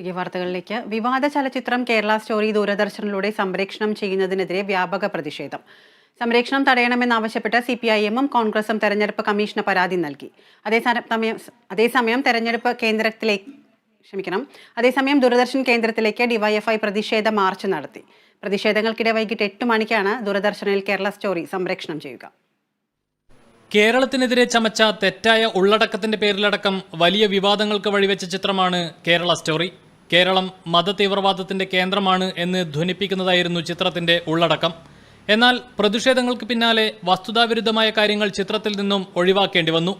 വാർത്തകളിലേക്ക്. വിവാദ ചലച്ചിത്രം കേരള സ്റ്റോറി ദൂരദർശനിലൂടെ സംപ്രേഷണം ചെയ്യുന്നതിനെതിരെ വ്യാപക പ്രതിഷേധം. സംപ്രേഷണം തടയണമെന്നാവശ്യപ്പെട്ട് CPIM-ഉം കോൺഗ്രസും തെരഞ്ഞെടുപ്പ് കമ്മീഷന് പരാതി നൽകി. അതേസമയം ദൂരദർശൻ കേന്ദ്രത്തിലേക്ക് DYFI പ്രതിഷേധ മാർച്ച് നടത്തി. പ്രതിഷേധങ്ങൾക്കിടെ വൈകിട്ട് 8 മണിക്കാണ് ദൂരദർശനിൽ കേരള സ്റ്റോറി സംപ്രേഷണം ചെയ്യുക. കേരളത്തിനെതിരെ ചമച്ച തെറ്റായ ഉള്ളടക്കത്തിന്റെ പേരിലടക്കം വലിയ വിവാദങ്ങൾക്ക് വഴിവെച്ച ചിത്രമാണ് കേരള സ്റ്റോറി. കേരളം മതതീവ്രവാദത്തിന്റെ കേന്ദ്രമാണ് എന്ന് ധ്വനിപ്പിക്കുന്നതായിരുന്നു ചിത്രത്തിന്റെ ഉള്ളടക്കം. എന്നാൽ പ്രതിഷേധങ്ങൾക്ക് പിന്നാലെ വസ്തുതാവിരുദ്ധമായ കാര്യങ്ങൾ ചിത്രത്തിൽ നിന്നും ഒഴിവാക്കേണ്ടി വന്നു.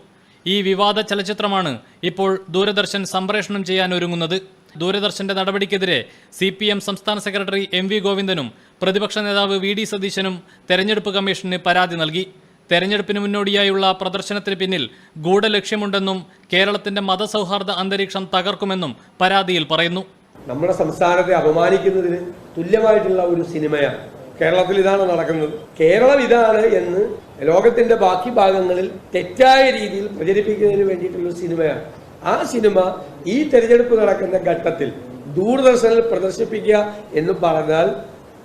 ഈ വിവാദ ചലച്ചിത്രമാണ് ഇപ്പോൾ ദൂരദർശൻ സംപ്രേഷണം ചെയ്യാൻ ഒരുങ്ങുന്നത്. ദൂരദർശന്റെ നടപടിക്കെതിരെ CPM സംസ്ഥാന സെക്രട്ടറി MV ഗോവിന്ദനും പ്രതിപക്ഷ നേതാവ് VD സതീശനും തെരഞ്ഞെടുപ്പ് കമ്മീഷന് പരാതി നൽകി. തെരഞ്ഞെടുപ്പിന് മുന്നോടിയായുള്ള പ്രദർശനത്തിന് പിന്നിൽ ഗൂഢലക്ഷ്യമുണ്ടെന്നും കേരളത്തിന്റെ മതസൗഹാർദ്ദ അന്തരീക്ഷം തകർക്കുമെന്നും പരാതിയിൽ പറയുന്നു. നമ്മുടെ സംസ്ഥാനത്തെ അപമാനിക്കുന്നതിന് തുല്യമായിട്ടുള്ള ഒരു സിനിമയാണ് കേരളത്തിൽ ഇതാണ് നടക്കുന്നത്. കേരളം ഇതാണ് എന്ന് ലോകത്തിന്റെ ബാക്കി ഭാഗങ്ങളിൽ തെറ്റായ രീതിയിൽ പ്രചരിപ്പിക്കുന്നതിന് വേണ്ടിയിട്ടുള്ള സിനിമയാണ്. ആ സിനിമ ഈ തെരഞ്ഞെടുപ്പ് നടക്കുന്ന ഘട്ടത്തിൽ ദൂരദർശനിൽ പ്രദർശിപ്പിക്കുക എന്ന് പറഞ്ഞാൽ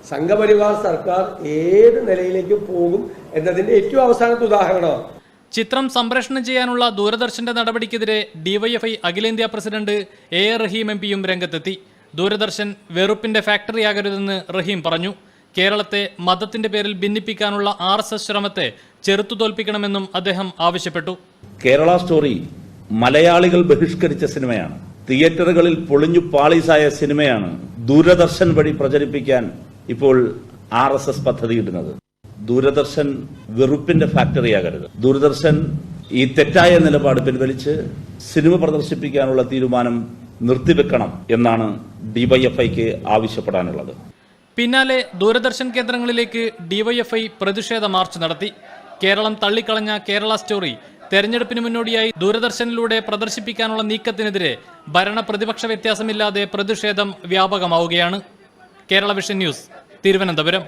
സംഘപരിവാർ സർക്കാർ ഏത് നിലയിലേക്ക് പോകും എന്നതിന്റെ ഏറ്റവും അവസാനത്തെ ഉദാഹരണമാണ്. ചിത്രം സംപ്രേഷണം ചെയ്യാനുള്ള ദൂരദർശന്റെ നടപടിക്കെതിരെ DYFI അഖിലേന്ത്യാ പ്രസിഡന്റ് AR റഹീം MP-യും രംഗത്തെത്തി. ദൂരദർശൻ വെറുപ്പിന്റെ ഫാക്ടറിയാകരുതെന്ന് റഹീം പറഞ്ഞു. കേരളത്തെ മതത്തിന്റെ പേരിൽ ഭിന്നിപ്പിക്കാനുള്ള RSS ശ്രമത്തെ ചെറുത്തുതോൽപ്പിക്കണമെന്നും അദ്ദേഹം ആവശ്യപ്പെട്ടു. കേരള സ്റ്റോറി മലയാളികൾ ബഹിഷ്കരിച്ച സിനിമയാണ്. തിയേറ്ററുകളിൽ പൊളിഞ്ഞു പാളീസായ സിനിമയാണ് ദൂരദർശൻ വഴി പ്രചരിപ്പിക്കാൻ ഇപ്പോൾ RSS പദ്ധതിയിടുന്നത്. ദൂരദർശൻ വെറുപ്പിന്റെ ഫാക്ടറിയാകരുത്. ദൂരദർശൻ ഈ തെറ്റായ നിലപാട് പിൻവലിച്ച് സിനിമ പ്രദർശിപ്പിക്കാനുള്ള തീരുമാനം നിർത്തിവെക്കണം എന്നാണ് DYFIക്ക് ആവശ്യപ്പെടാനുള്ളത്. പിന്നാലെ ദൂരദർശൻ കേന്ദ്രങ്ങളിലേക്ക് DYFI പ്രതിഷേധ മാർച്ച് നടത്തി. കേരളം തള്ളിക്കളഞ്ഞ കേരള സ്റ്റോറി തെരഞ്ഞെടുപ്പിന് മുന്നോടിയായി ദൂരദർശനിലൂടെ പ്രദർശിപ്പിക്കാനുള്ള നീക്കത്തിനെതിരെ ഭരണ പ്രതിപക്ഷ വ്യത്യാസമില്ലാതെ പ്രതിഷേധം വ്യാപകമാവുകയാണ്. Kerala vision news, Thiruvananthapuram.